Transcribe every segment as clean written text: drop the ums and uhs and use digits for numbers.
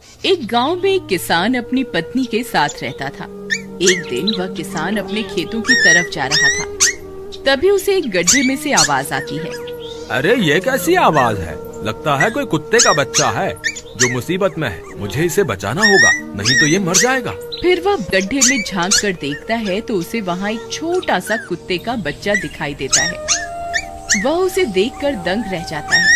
एक गांव में एक किसान अपनी पत्नी के साथ रहता था। एक दिन वह किसान अपने खेतों की तरफ जा रहा था। तभी उसे एक गड्ढे में से आवाज आती है। अरे ये कैसी आवाज है? लगता है कोई कुत्ते का बच्चा है जो मुसीबत में है। मुझे इसे बचाना होगा, नहीं तो ये मर जाएगा। फिर वह गड्ढे में झांक कर देखता है तो उसे वहाँ एक छोटा सा कुत्ते का बच्चा दिखाई देता है। वह उसे देखकर दंग रह जाता है।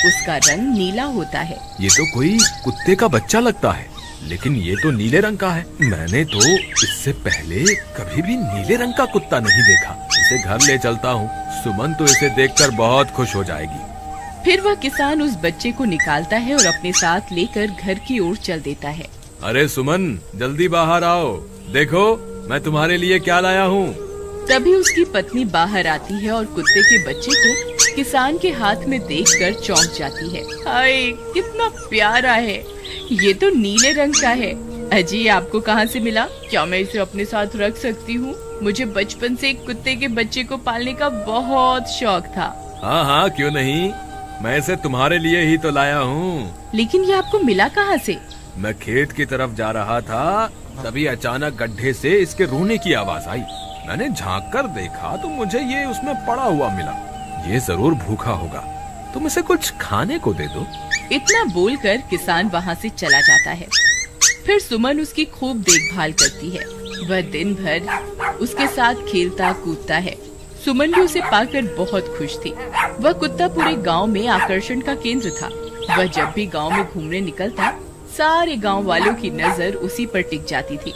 उसका रंग नीला होता है। ये तो कोई कुत्ते का बच्चा लगता है, लेकिन ये तो नीले रंग का है। मैंने तो इससे पहले कभी भी नीले रंग का कुत्ता नहीं देखा। इसे घर ले चलता हूँ। सुमन तो इसे देखकर बहुत खुश हो जाएगी। फिर वह किसान उस बच्चे को निकालता है और अपने साथ लेकर घर की ओर चल देता है। अरे सुमन, जल्दी बाहर आओ। देखो मैं तुम्हारे लिए क्या लाया हूँ। तभी उसकी पत्नी बाहर आती है और कुत्ते के बच्चे को किसान के हाथ में देखकर चौंक जाती है। हाय, कितना प्यारा है। ये तो नीले रंग का है। अजी, आपको कहाँ से मिला? क्या मैं इसे अपने साथ रख सकती हूँ? मुझे बचपन से एक कुत्ते के बच्चे को पालने का बहुत शौक था। हाँ हाँ, क्यों नहीं। मैं इसे तुम्हारे लिए ही तो लाया हूँ। लेकिन ये आपको मिला कहाँ से? मैं खेत की तरफ जा रहा था, तभी अचानक गड्ढे से इसके रोने की आवाज आई। मैंने झांक कर देखा तो मुझे ये उसमें पड़ा हुआ मिला। ये जरूर भूखा होगा, तुम इसे कुछ खाने को दे दो। इतना बोलकर किसान वहाँ से चला जाता है। फिर सुमन उसकी खूब देखभाल करती है। वह दिन भर उसके साथ खेलता कूदता है। सुमन भी उसे पाकर बहुत खुश थी। वह कुत्ता पूरे गांव में आकर्षण का केंद्र था। वह जब भी गांव में घूमने निकलता, सारे गांव वालों की नजर उसी पर टिक जाती थी,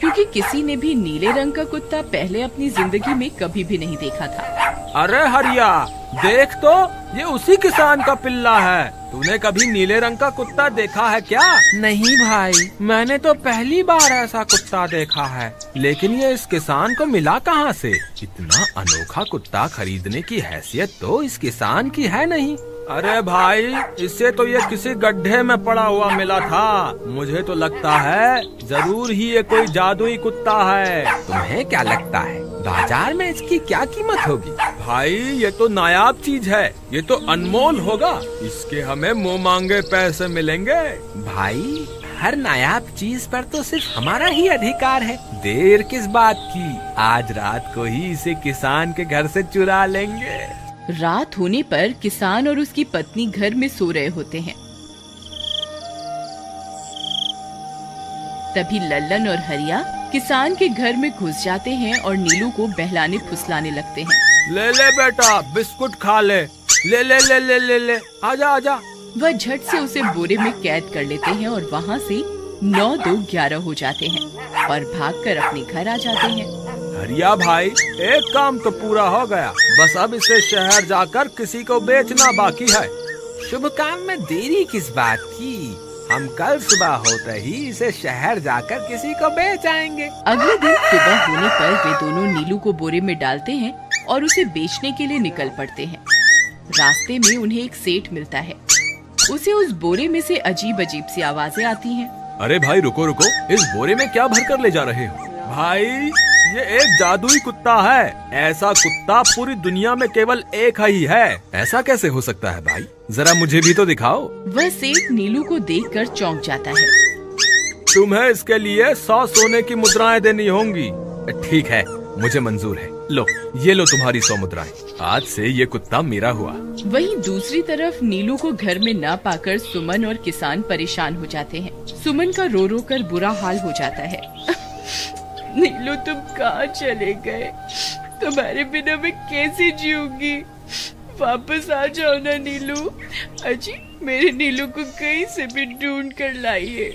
क्योंकि किसी ने भी नीले रंग का कुत्ता पहले अपनी जिंदगी में कभी भी नहीं देखा था। अरे हरिया, देख तो, ये उसी किसान का पिल्ला है। तूने कभी नीले रंग का कुत्ता देखा है क्या? नहीं भाई, मैंने तो पहली बार ऐसा कुत्ता देखा है। लेकिन ये इस किसान को मिला कहाँ से? इतना अनोखा कुत्ता खरीदने की हैसियत तो इस किसान की है नहीं। अरे भाई, इससे तो ये किसी गड्ढे में पड़ा हुआ मिला था। मुझे तो लगता है जरूर ही ये कोई जादुई कुत्ता है। तुम्हें क्या लगता है बाजार में इसकी क्या कीमत होगी? भाई, ये तो नायाब चीज है। ये तो अनमोल होगा। इसके हमें मुंह मांगे पैसे मिलेंगे। भाई, हर नायाब चीज पर तो सिर्फ हमारा ही अधिकार है। देर किस बात की? आज रात को ही इसे किसान के घर से चुरा लेंगे। रात होने पर किसान और उसकी पत्नी घर में सो रहे होते हैं। तभी लल्लन और हरिया किसान के घर में घुस जाते हैं और नीलू को बहलाने फुसलाने लगते हैं। ले ले बेटा, बिस्कुट खा ले। ले ले ले ले ले ले, आजा आजा। वह झट से उसे बोरे में कैद कर लेते हैं और वहाँ से 9-2-11 हो जाते हैं और भागकर अपने घर आ जाते हैं। हरिया भाई, एक काम तो पूरा हो गया। बस अब इसे शहर जाकर किसी को बेचना बाकी है। शुभ काम में देरी किस बात की? हम कल सुबह होते ही इसे शहर जाकर किसी को बेच आएंगे। अगले दिन सुबह होने पर वे दोनों नीलू को बोरे में डालते हैं और उसे बेचने के लिए निकल पड़ते हैं। रास्ते में उन्हें एक सेठ मिलता है। उसे उस बोरे में से अजीब अजीब सी आवाजें आती हैं। अरे भाई, रुको रुको, इस बोरे में क्या भर कर ले जा रहे हो? भाई, ये एक जादुई कुत्ता है। ऐसा कुत्ता पूरी दुनिया में केवल एक ही है। ऐसा कैसे हो सकता है भाई? जरा मुझे भी तो दिखाओ। वह सेठ नीलू को देखकर चौंक जाता है। तुम्हें इसके लिए 100 सोने की मुद्राएं देनी होंगी। ठीक है, मुझे मंजूर है। लो, ये लो तुम्हारी 100 मुद्राएं। आज से ये कुत्ता मेरा हुआ। वहीं दूसरी तरफ नीलू को घर में न पाकर सुमन और किसान परेशान हो जाते हैं। सुमन का रो रो कर बुरा हाल हो जाता है। नीलू, तुम कहाँ चले गए? तुम्हारे बिना मैं कैसे जीऊंगी? वापस आ जाओ ना नीलू। अजी, मेरे नीलू को कहीं से भी ढूंढ कर लाइए।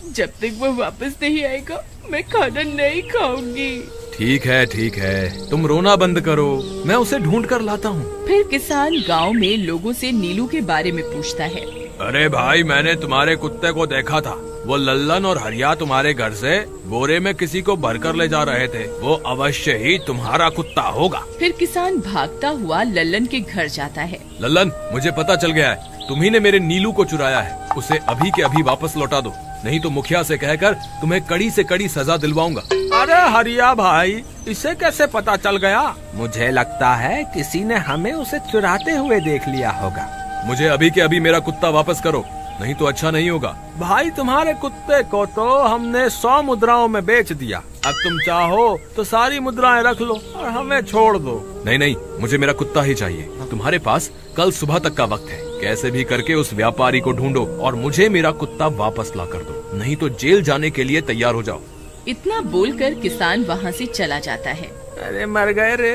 जब तक वो वापस नहीं आएगा, मैं खाना नहीं खाऊंगी। ठीक है, तुम रोना बंद करो, मैं उसे ढूंढ कर लाता हूँ। फिर किसान गांव में लोगों से नीलू के बारे में पूछता है। अरे भाई, मैंने तुम्हारे कुत्ते को देखा था। वो लल्लन और हरिया तुम्हारे घर से बोरे में किसी को भरकर ले जा रहे थे। वो अवश्य ही तुम्हारा कुत्ता होगा। फिर किसान भागता हुआ लल्लन के घर जाता है। लल्लन, मुझे पता चल गया है, तुम्ही ने मेरे नीलू को चुराया है। उसे अभी के अभी वापस लौटा दो, नहीं तो मुखिया से कहकर तुम्हें कड़ी से कड़ी सजा दिलवाऊंगा। अरे हरिया भाई, इसे कैसे पता चल गया? मुझे लगता है किसी ने हमें उसे चुराते हुए देख लिया होगा। मुझे अभी के अभी मेरा कुत्ता वापस करो, नहीं तो अच्छा नहीं होगा। भाई तुम्हारे कुत्ते को तो हमने 100 मुद्राओं में बेच दिया, अब तुम चाहो तो सारी मुद्राएं रख लो और हमें छोड़ दो। नहीं नहीं, मुझे मेरा कुत्ता ही चाहिए। तुम्हारे पास कल सुबह तक का वक्त है, कैसे भी करके उस व्यापारी को ढूंढो और मुझे मेरा कुत्ता वापस ला कर दो, नहीं तो जेल जाने के लिए तैयार हो जाओ। इतना बोलकर किसान वहाँ से चला जाता है। अरे मर गए रे,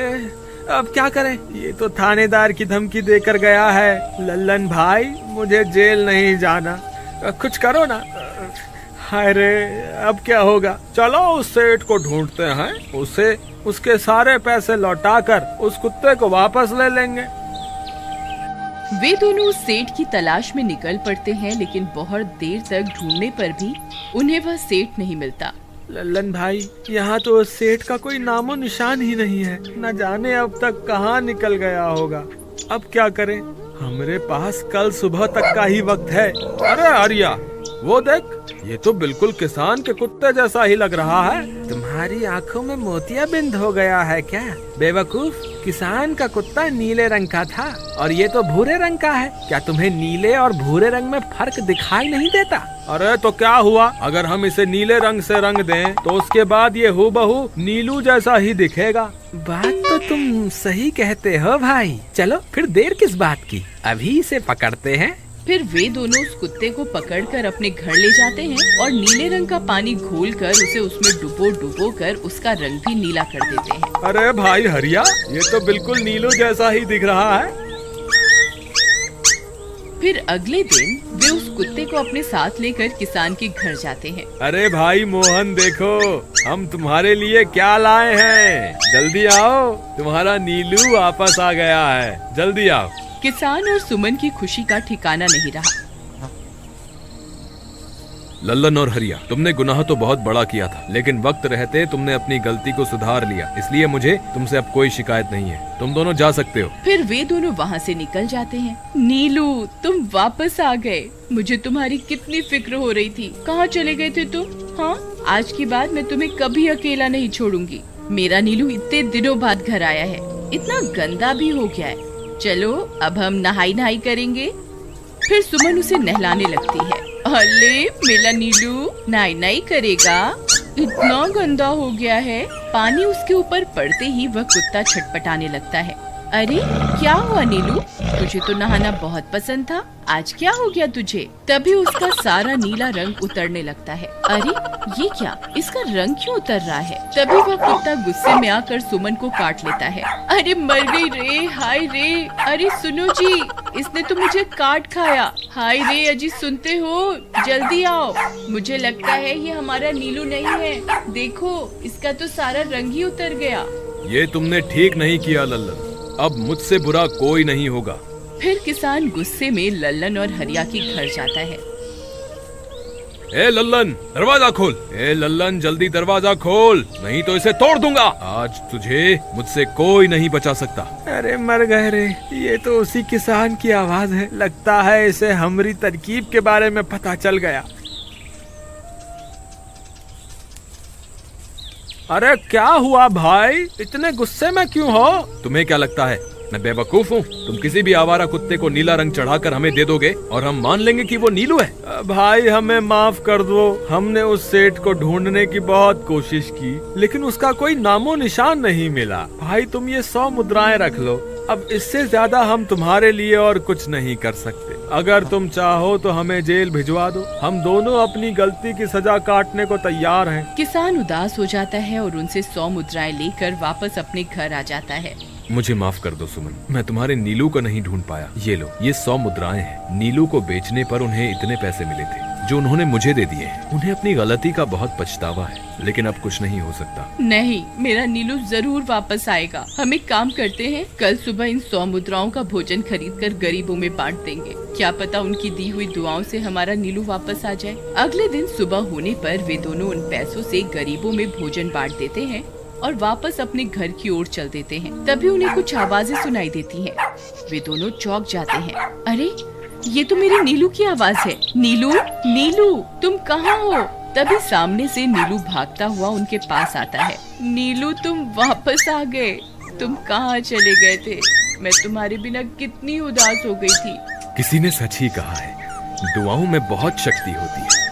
अब क्या करें, ये तो थानेदार की धमकी देकर गया है। लल्लन भाई, मुझे जेल नहीं जाना, कुछ करो ना। हाय रे, अब क्या होगा। चलो उस सेठ को ढूंढते हैं, उसे उसके सारे पैसे लौटाकर उस कुत्ते को वापस ले लेंगे। वे दोनों उस सेठ की तलाश में निकल पड़ते हैं, लेकिन बहुत देर तक ढूंढने पर भी उन्हें वह सेठ नहीं मिलता। लल्लन भाई, यहाँ तो उस सेठ का कोई नामो निशान ही नहीं है, न जाने अब तक कहाँ निकल गया होगा। अब क्या करें, हमारे पास कल सुबह तक का ही वक्त है। अरे आर्या, वो देख, ये तो बिल्कुल किसान के कुत्ते जैसा ही लग रहा है। तुम्हारी आंखों में मोतियाबिंद हो गया है क्या बेवकूफ? किसान का कुत्ता नीले रंग का था और ये तो भूरे रंग का है। क्या तुम्हें नीले और भूरे रंग में फर्क दिखाई नहीं देता? अरे तो क्या हुआ, अगर हम इसे नीले रंग से रंग दें तो उसके बाद ये हूबहू नीलू जैसा ही दिखेगा। बात तो तुम सही कहते हो भाई। चलो फिर देर किस बात की, अभी इसे पकड़ते हैं। फिर वे दोनों उस कुत्ते को पकड़कर अपने घर ले जाते हैं और नीले रंग का पानी घोलकर उसे उसमें डुबो कर उसका रंग भी नीला कर देते हैं। अरे भाई हरिया, ये तो बिल्कुल नीलू जैसा ही दिख रहा है। फिर अगले दिन वे उस कुत्ते को अपने साथ लेकर किसान के घर जाते हैं। अरे भाई मोहन, देखो हम तुम्हारे लिए क्या लाए हैं, जल्दी आओ, तुम्हारा नीलू वापस आ गया है, जल्दी आओ। किसान और सुमन की खुशी का ठिकाना नहीं रहा। लल्लन और हरिया, तुमने गुनाह तो बहुत बड़ा किया था, लेकिन वक्त रहते तुमने अपनी गलती को सुधार लिया, इसलिए मुझे तुमसे अब कोई शिकायत नहीं है। तुम दोनों जा सकते हो। फिर वे दोनों वहाँ से निकल जाते हैं। नीलू, तुम वापस आ गए, मुझे तुम्हारी कितनी फिक्र हो रही थी। कहाँ चले गए थे तुम? हाँ, आज के बाद मैं तुम्हें कभी अकेला नहीं छोड़ूंगी। मेरा नीलू इतने दिनों बाद घर आया है, इतना गंदा भी हो गया है। चलो अब हम नहाई करेंगे। फिर सुमन उसे नहलाने लगती है। अले मेरा नीलू नहाई करेगा, इतना गंदा हो गया है। पानी उसके ऊपर पड़ते ही वह कुत्ता छटपटाने लगता है। अरे क्या हुआ नीलू, तुझे तो नहाना बहुत पसंद था, आज क्या हो गया तुझे? तभी उसका सारा नीला रंग उतरने लगता है। अरे ये क्या, इसका रंग क्यों उतर रहा है? तभी वह कुत्ता गुस्से में आकर सुमन को काट लेता है। अरे मर गई रे, हाय रे। अरे सुनो जी, इसने तो मुझे काट खाया। हाय रे अजी, सुनते हो? जल्दी आओ, मुझे लगता है ये हमारा नीलू नहीं है। देखो, इसका तो सारा रंग ही उतर गया। ये तुमने ठीक नहीं किया लल्लन, अब मुझसे बुरा कोई नहीं होगा। फिर किसान गुस्से में लल्लन और हरिया के घर जाता है। ए लल्लन, दरवाजा खोल। ए लल्लन, जल्दी दरवाजा खोल, नहीं तो इसे तोड़ दूंगा। आज तुझे मुझसे कोई नहीं बचा सकता। अरे मर गए रे, ये तो उसी किसान की आवाज है। लगता है इसे हमारी तरकीब के बारे में पता चल गया। अरे क्या हुआ भाई, इतने गुस्से में क्यों हो? तुम्हें क्या लगता है मैं बेवकूफ हूँ? तुम किसी भी आवारा कुत्ते को नीला रंग चढ़ाकर हमें दे दोगे और हम मान लेंगे कि वो नीलू है? भाई हमें माफ कर दो, हमने उस सेठ को ढूंढने की बहुत कोशिश की, लेकिन उसका कोई नामो निशान नहीं मिला। भाई तुम ये 100 मुद्राएं रख लो, अब इससे ज्यादा हम तुम्हारे लिए और कुछ नहीं कर सकते। अगर तुम चाहो तो हमें जेल भिजवा दो, हम दोनों अपनी गलती की सजा काटने को तैयार हैं। किसान उदास हो जाता है और उनसे 100 मुद्राएं लेकर वापस अपने घर आ जाता है। मुझे माफ कर दो सुमन, मैं तुम्हारे नीलू को नहीं ढूंढ पाया। ये लो, ये 100 मुद्राएं हैं। नीलू को बेचने पर उन्हें इतने पैसे मिले थे जो उन्होंने मुझे दे दिए हैं। उन्हें अपनी गलती का बहुत पछतावा है, लेकिन अब कुछ नहीं हो सकता। नहीं, मेरा नीलू जरूर वापस आएगा। हम एक काम करते हैं, कल सुबह इन 100 मुद्राओं का भोजन खरीदकर गरीबों में बांट देंगे। क्या पता उनकी दी हुई दुआओं से हमारा नीलू वापस आ जाए। अगले दिन सुबह होने पर वे दोनों उन पैसों से गरीबों में भोजन बांट देते हैं और वापस अपने घर की ओर चल देते हैं। तभी उन्हें कुछ आवाजें सुनाई देती हैं। वे दोनों चौंक जाते हैं। अरे ये तो मेरे नीलू की आवाज है। नीलू, नीलू तुम कहाँ हो? तभी सामने से नीलू भागता हुआ उनके पास आता है। नीलू तुम वापस आ गए, तुम कहाँ चले गए थे? मैं तुम्हारे बिना कितनी उदास हो गई थी। किसी ने सच ही कहा है, दुआओं में बहुत शक्ति होती है।